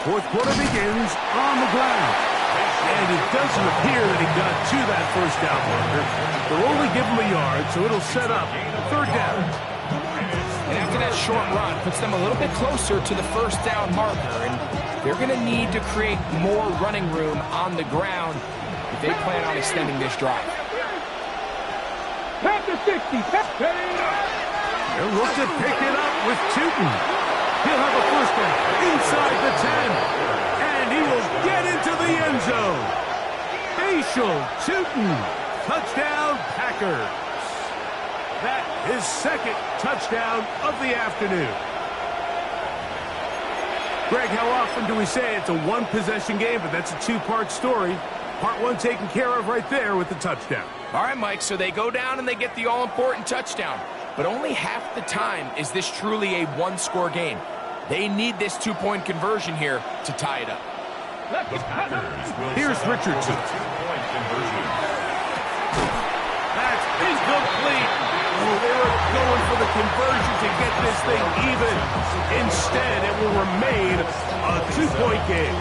Fourth quarter begins on the ground. And it doesn't appear that he got to that first down marker. They'll only give him a yard, so it'll set up third down. And after that short run, puts them a little bit closer to the first down marker. And they're going to need to create more running room on the ground if they plan on extending this drive. Pass to 60. They'll look to pick it up with Tootin. He'll have a first down inside the 10. And he will get into the end zone. Facial Tootin. Touchdown, Packers. That is second touchdown of the afternoon. Greg, how often do we say it's a one-possession game, but that's a two-part story? Part one taken care of right there with the touchdown. All right, Mike, so they go down and they get the all-important touchdown. But only half the time is this truly a one-score game. They need this two-point conversion here to tie it up. Here's Richardson. That's incomplete. Oh, they were going for the conversion to get this thing even. Instead, it will remain a two-point game.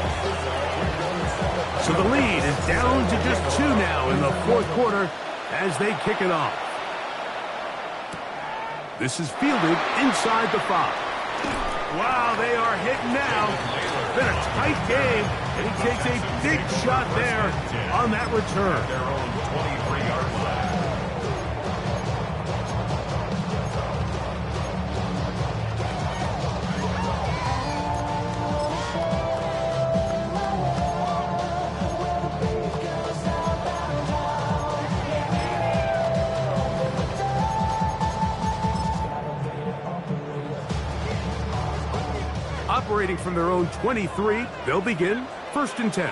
So the lead is down to just 2 now in the fourth quarter as they kick it off. This is fielded inside the 5. Wow, they are hitting now. Been a tight game, and he takes a big shot there on that return. Their own 23-yard line. Operating from their own 23, they'll begin first and 10.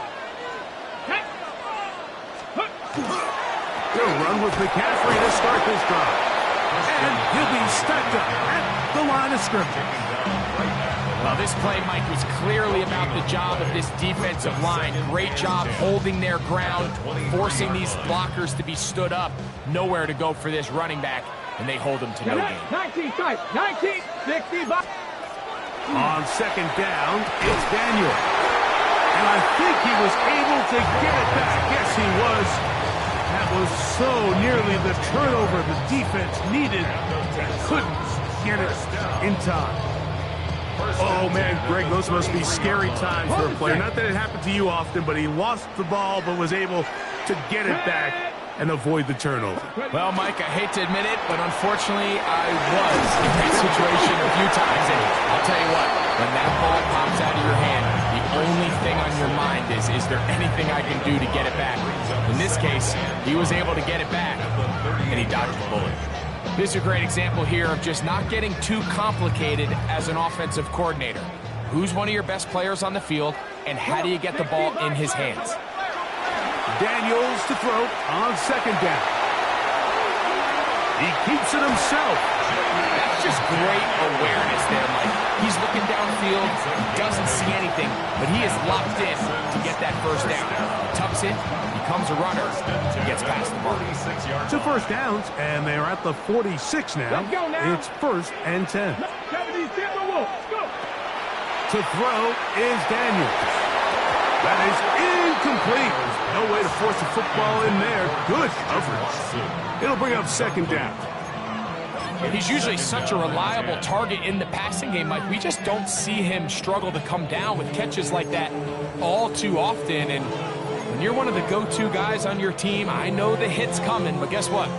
They'll run with McCaffrey to start this drive. And he'll be stacked up at the line of scrimmage. Well, this play, Mike, was clearly about the job of this defensive line. Great job holding their ground, forcing these blockers to be stood up. Nowhere to go for this running back, and they hold him to no gain. 19 tight. 19, 60. On second down, it's Daniel. And I think he was able to get it back. Yes, he was. That was so nearly the turnover the defense needed. Couldn't get it in time. Oh, man, Greg, those must be scary times for a player. Not that it happened to you often, but he lost the ball but was able to get it back and avoid the turnover. Well, Mike, I hate to admit it, but unfortunately, I was in that situation a few times. And I'll tell you what, when that ball pops out of your hand, the only thing on your mind is there anything I can do to get it back? In this case, he was able to get it back, and he dodged the bullet. This is a great example here of just not getting too complicated as an offensive coordinator. Who's one of your best players on the field, and how do you get the ball in his hands? Daniels to throw on second down. He keeps it himself. That's just great awareness there, Mike. He's looking downfield, doesn't see anything, but he is locked in to get that first down. Tucks it, becomes a runner, gets past the mark. 2 first downs, and they're at the 46 now. Let's go now. It's first and 10. Go. To throw is Daniels. That is incomplete. There's no way to force a football in there. Good coverage. It'll bring up second down. He's usually such a reliable target in the passing game, Mike. We just don't see him struggle to come down with catches like that all too often. And when you're one of the go-to guys on your team, I know the hit's coming, but guess what?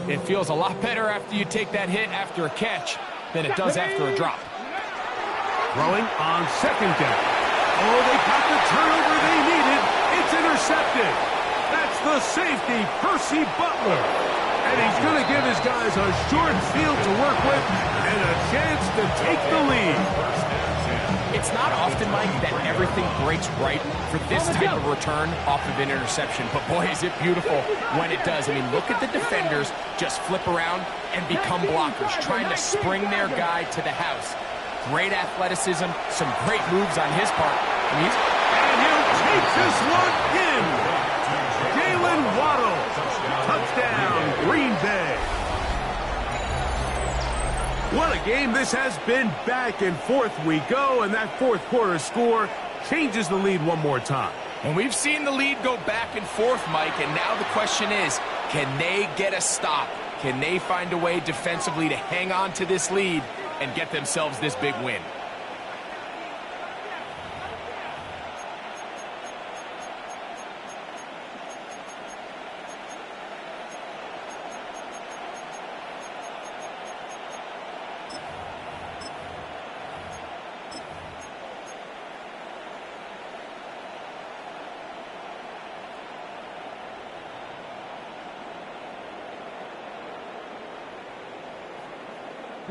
It feels a lot better after you take that hit after a catch than it does after a drop. Throwing on second down. Oh, they got the turnover they needed. It's intercepted. That's the safety, Percy Butler. And he's going to give his guys a short field to work with and a chance to take the lead. It's not often, Mike, that everything breaks right for this type of return off of an interception. But, boy, is it beautiful when it does. I mean, look at the defenders just flip around and become blockers, trying to spring their guy to the house. Great athleticism, some great moves on his part. And he'll take this one in. Jalen Waddle. Touchdown, Green Bay. What a game this has been. Back and forth we go, and that fourth quarter score changes the lead one more time. And we've seen the lead go back and forth, Mike, and now the question is, can they get a stop? Can they find a way defensively to hang on to this lead and get themselves this big win?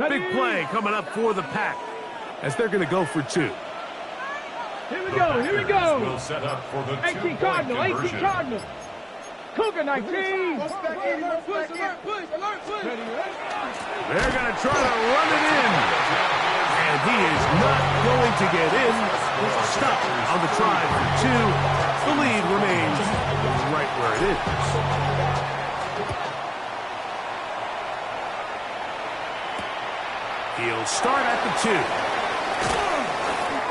Big play coming up for the Pack as they're going to go for two. Here we go, here we go. Will set up for the 18 2-point Cardinal, 18 conversion. Cougar 19. They're going to try to run it in. And he is not going to get in. Stop on the try for two. The lead remains right where it is. He'll start at the 2.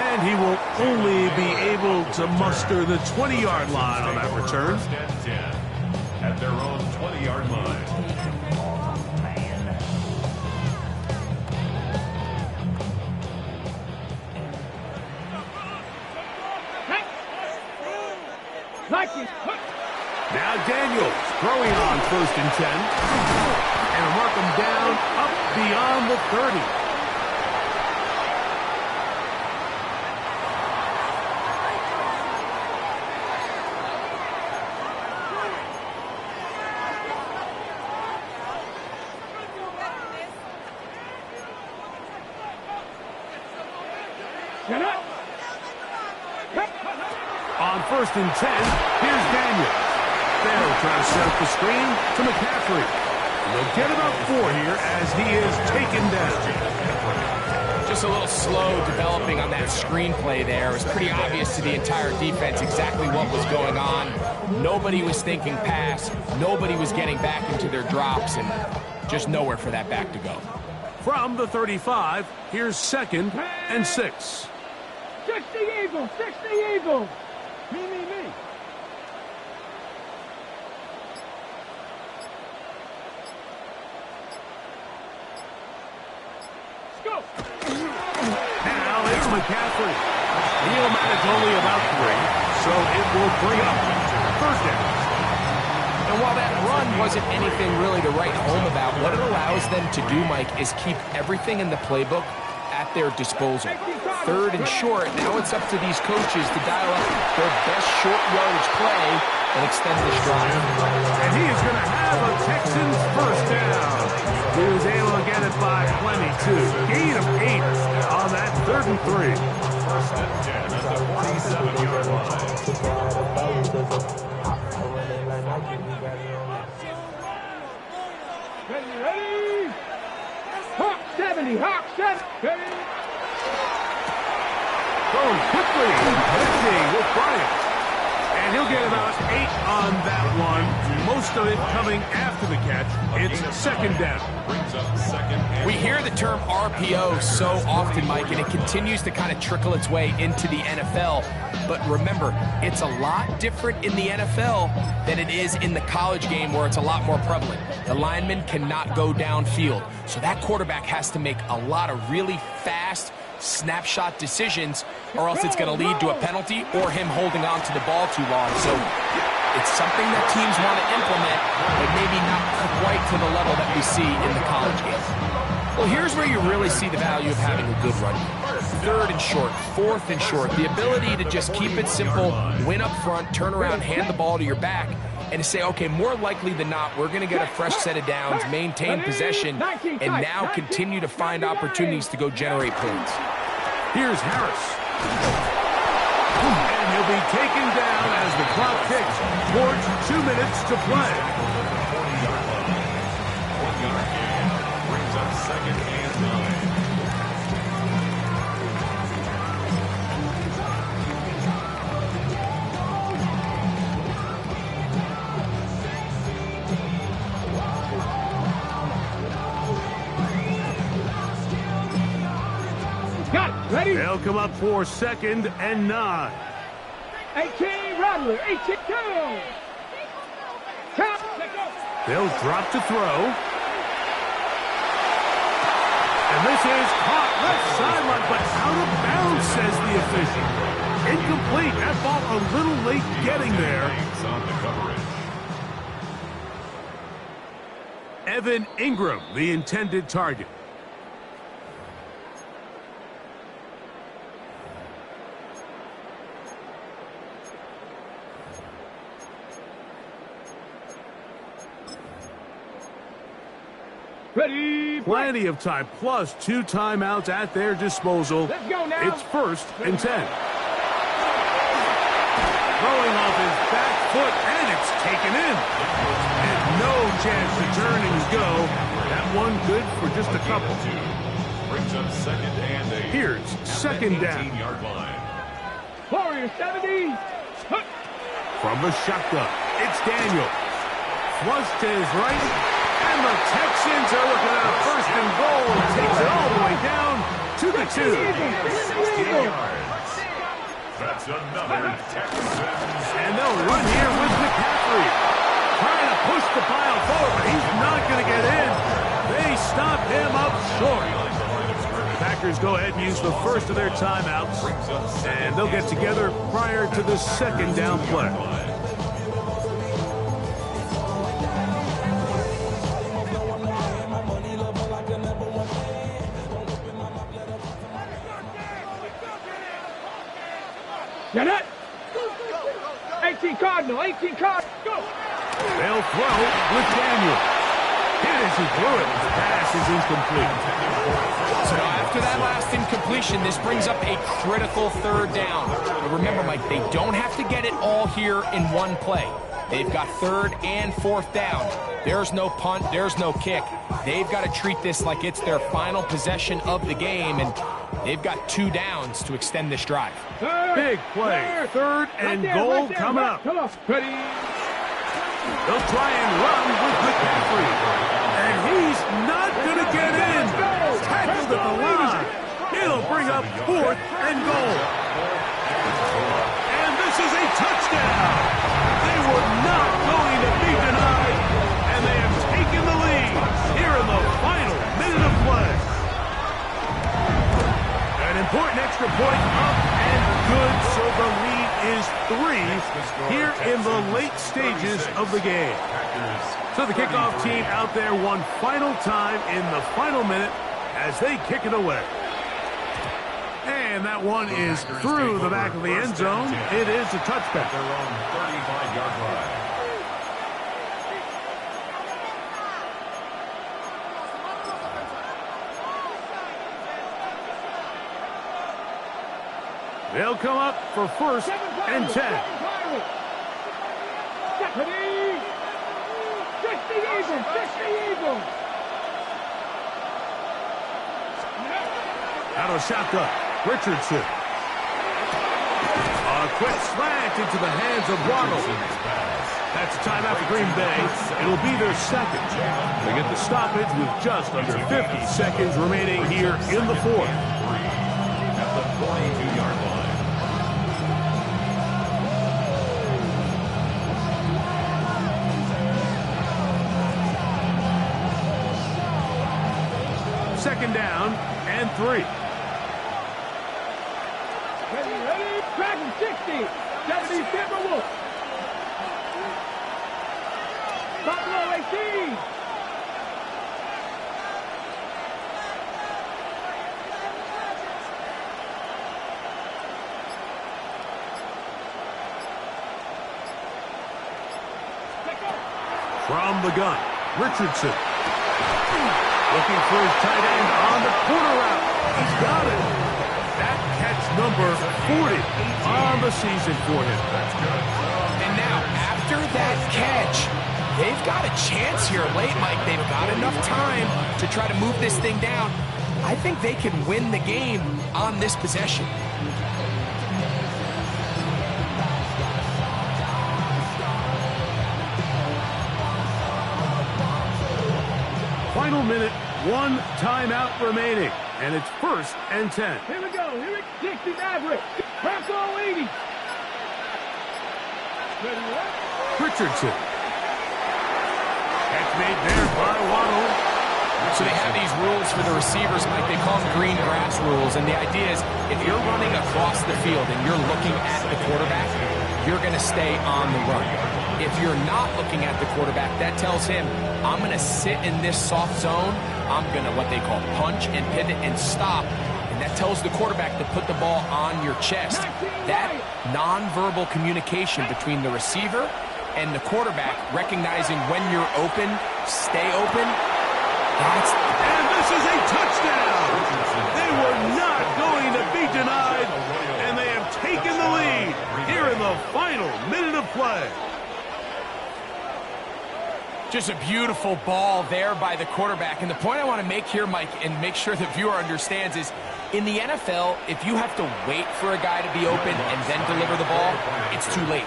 And he will only be able to muster the 20-yard line on that return. First and 10 at their own 20-yard line. Now Daniels throwing on first and 10. And mark him down up beyond the 30. On first and 10, here's Daniels. They'll try to set up the screen to McCaffrey. They'll get about 4 here as he is taken down. Just a little slow developing on that screenplay there. It was pretty obvious to the entire defense exactly what was going on. Nobody was thinking pass. Nobody was getting back into their drops, and just nowhere for that back to go. From the 35, here's 2nd and 6. 60 Eagles, 60 Eagles. Me. Let's go. Now it's McCaffrey. He'll manage only about 3, so it will bring up first down. And while that run wasn't anything really to write home about, what it allows them to do, Mike, is keep everything in the playbook at their disposal. 3rd and short, now it's up to these coaches to dial up their best short yardage play and extend this drive. And he is going to have a Texans first down. He was able to get it by plenty, too. Gain of 8 on that 3rd and 3. First and 10 at the 47-yard line. Ready? Hawk 70, Hawk 70. Ready? Going quickly, connecting with Bryant. And he'll get about 8 on that one. Most of it coming after the catch. It's 2nd down. Brings up 2nd and We hear the term RPO so often, Mike, and it continues to kind of trickle its way into the NFL. But remember, it's a lot different in the NFL than it is in the college game where it's a lot more prevalent. The lineman cannot go downfield. So that quarterback has to make a lot of really fast snapshot decisions, or else it's going to lead to a penalty or him holding on to the ball too long. So it's something that teams want to implement, but maybe not quite to the level that we see in the college game. Well, here's where you really see the value of having a good run game. 3rd and short, 4th and short, the ability to just keep it simple, win up front, turn around, hand the ball to your back, and to say, okay, more likely than not, we're going to get a fresh set of downs, maintain possession, and now continue to find opportunities to go generate points. Here's Harris. And he'll be taken down as the clock ticks towards 2 minutes to play. 1-yard gain. Brings up 2nd and 9. Ready? They'll come up for 2nd and 9. 18, Rattler. 18, go. Count. They'll drop to throw. And this is caught left sideline, but out of bounds, says the official. Incomplete. That ball a little late getting there. On the coverage. Evan Ingram, the intended target. Ready? Plenty of time, plus 2 timeouts at their disposal. Let's go now. It's 1st and 10. Throwing off his back foot, and it's taken in. And no chance to turn and go. That one good for just a couple. Brings up 2nd and 8. Here's 2nd down. 18-yard line. Warrior 70. From the shotgun, it's Daniel. Flush to his right. And the Texans are looking at a 1st and goal. Takes it all the way down to the 2. 16 yards. That's another Texans. And they'll run here with McCaffrey. Trying to push the pile forward, but he's not going to get in. They stop him up short. Packers go ahead and use the first of their timeouts. And they'll get together prior to the 2nd down play. Get it. 18 Cardinal. 18 Cardinal. Go. They'll throw with Daniel. Hit as he threw it. The pass is incomplete. So after that last incompletion, this brings up a critical 3rd down. But remember, Mike, they don't have to get it all here in one play. They've got 3rd and 4th down. There's no punt. There's no kick. They've got to treat this like it's their final possession of the game, and they've got 2 downs to extend this drive. Big play. 3rd and goal coming up. Come on. Ready? They'll try and run with McCaffrey. And he's not going to get in. Tackled at the line. It'll bring up 4th and goal. And this is a touchdown. They were not going to be denied. And they have taken the lead here in the final minute of play. An important extra point up and good, so the lead is 3 here in the late stages of the game. So the kickoff team out there one final time in the final minute as they kick it away. And that one is through the back of the end zone. It is a touchback. Their own 35-yard line. They'll come up for 1st and 10. Ready? 60 Eagles. 60 Eagles. Out of shotgun, Richardson. A quick slant into the hands of Waddle. That's a timeout for Green Bay. It'll be their 2nd. They get the stoppage with just under 50 seconds remaining here in the 4th. At the 42-yard line. Second down and 3. Ready? Dragon 60. 70 Timberwolves. Buffalo 18. From the gun, Richardson. Looking for his tight end on the corner route. He's got it. That catch number 40 on the season for him. That's good. And now, after that catch, they've got a chance here late, Mike. They've got enough time to try to move this thing down. I think they can win the game on this possession. Final minute, 1 timeout remaining. And it's 1st and 10. Here we go. Here we go. Dixie Maverick. Press all 80. Richardson. Catch made there by Waddle. So they have these rules for the receivers, Mike. They call them green grass rules. And the idea is if you're running across the field and you're looking at the quarterback, you're going to stay on the run. If you're not looking at the quarterback, that tells him, I'm going to sit in this soft zone. I'm going to what they call punch and pivot and stop. And that tells the quarterback to put the ball on your chest. That nonverbal communication between the receiver and the quarterback, recognizing when you're open, stay open. And this is a touchdown. They were not going to be denied, and they have taken the lead here in the final minute of play. Just a beautiful ball there by the quarterback. And the point I want to make here, Mike, and make sure the viewer understands is, in the NFL, if you have to wait for a guy to be open and then deliver the ball, it's too late.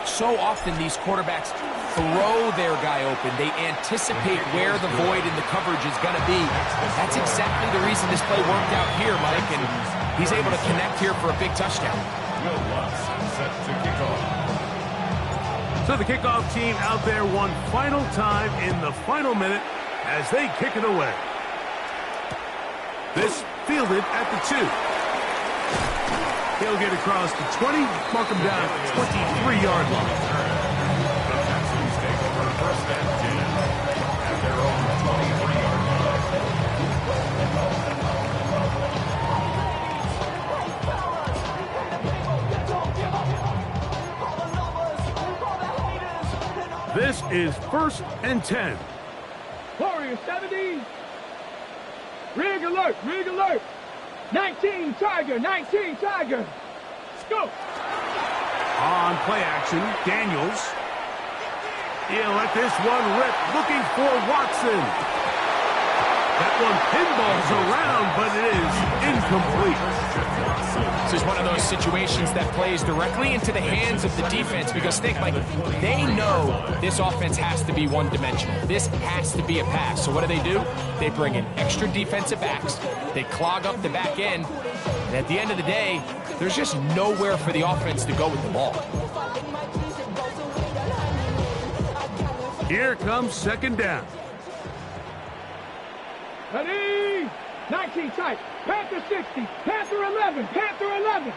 So often these quarterbacks throw their guy open. They anticipate where the void in the coverage is going to be. That's exactly the reason this play worked out here, Mike, and he's able to connect here for a big touchdown. Set to kick off. So the kickoff team out there one final time in the final minute as they kick it away. This fielded at the 2. He'll get across the 20, mark him down at the 23-yard line. The Texans take over 1st and 10 at their own 23-yard line. This is 1st and 10. Warrior 70. Rig alert. Rig alert. 19 Tiger. 19 Tiger. Let's go. On play action, Daniels. He'll let this one rip, looking for Watson. That one pinballs around, but it is incomplete. This is one of those situations that plays directly into the hands of the defense because, think, like, they know this offense has to be one-dimensional. This has to be a pass. So what do? They bring in extra defensive backs. They clog up the back end. And at the end of the day, there's just nowhere for the offense to go with the ball. Here comes 2nd down. Ready? 19 tight. Panther 60. Panther 11. Panther 11.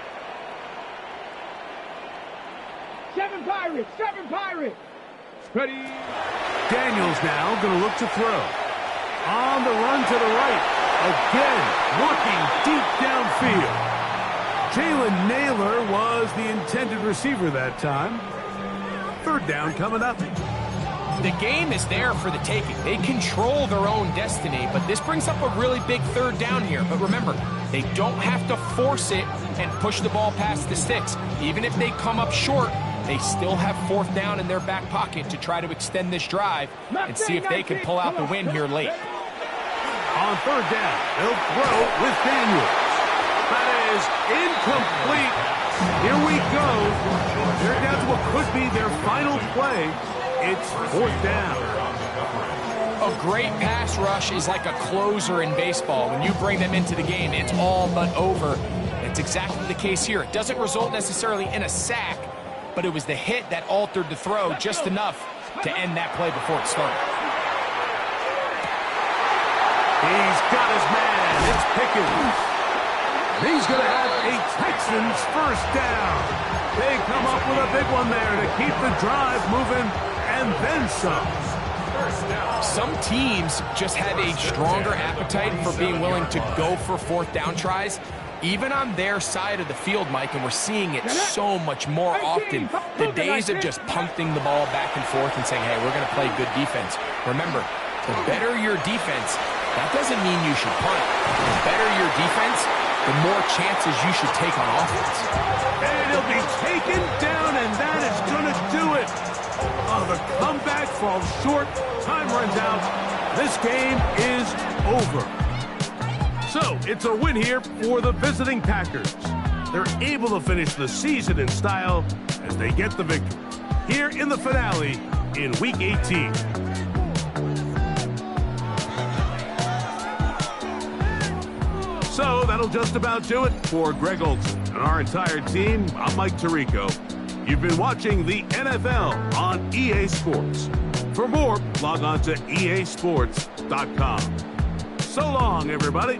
7 Pirates. 7 Pirates. Ready? Daniels now going to look to throw. On the run to the right. Again, working deep downfield. Jalen Naylor was the intended receiver that time. 3rd down coming up. The game is there for the taking. They control their own destiny, but this brings up a really big 3rd down here. But remember, they don't have to force it and push the ball past the sticks. Even if they come up short, they still have 4th down in their back pocket to try to extend this drive and see if they can pull out the win here late. On 3rd down, they'll throw with Daniels. That is incomplete. Here we go. They're down to what could be their final play. It's 4th down. A great pass rush is like a closer in baseball. When you bring them into the game, it's all but over. It's exactly the case here. It doesn't result necessarily in a sack, but it was the hit that altered the throw just enough to end that play before it started. He's got his man. It's Pickens. He's going to have a Texans 1st down. They come up with a big one there to keep the drive moving, and then some. Some teams just have a stronger appetite for being willing to go for 4th down tries, even on their side of the field, Mike, and we're seeing it so much more often. The days of just punting the ball back and forth and saying, hey, we're going to play good defense. Remember, the better your defense, that doesn't mean you should punt. The better your defense, the more chances you should take on offense. And he'll be taken down, and that is going to do it. Oh, the comeback falls short. Time runs out. This game is over. So, it's a win here for the visiting Packers. They're able to finish the season in style as they get the victory here in the finale in Week 18. that'll just about do it. For Greg Olson and our entire team, I'm Mike Tirico. You've been watching the NFL on EA Sports. For more, log on to easports.com. So long, everybody.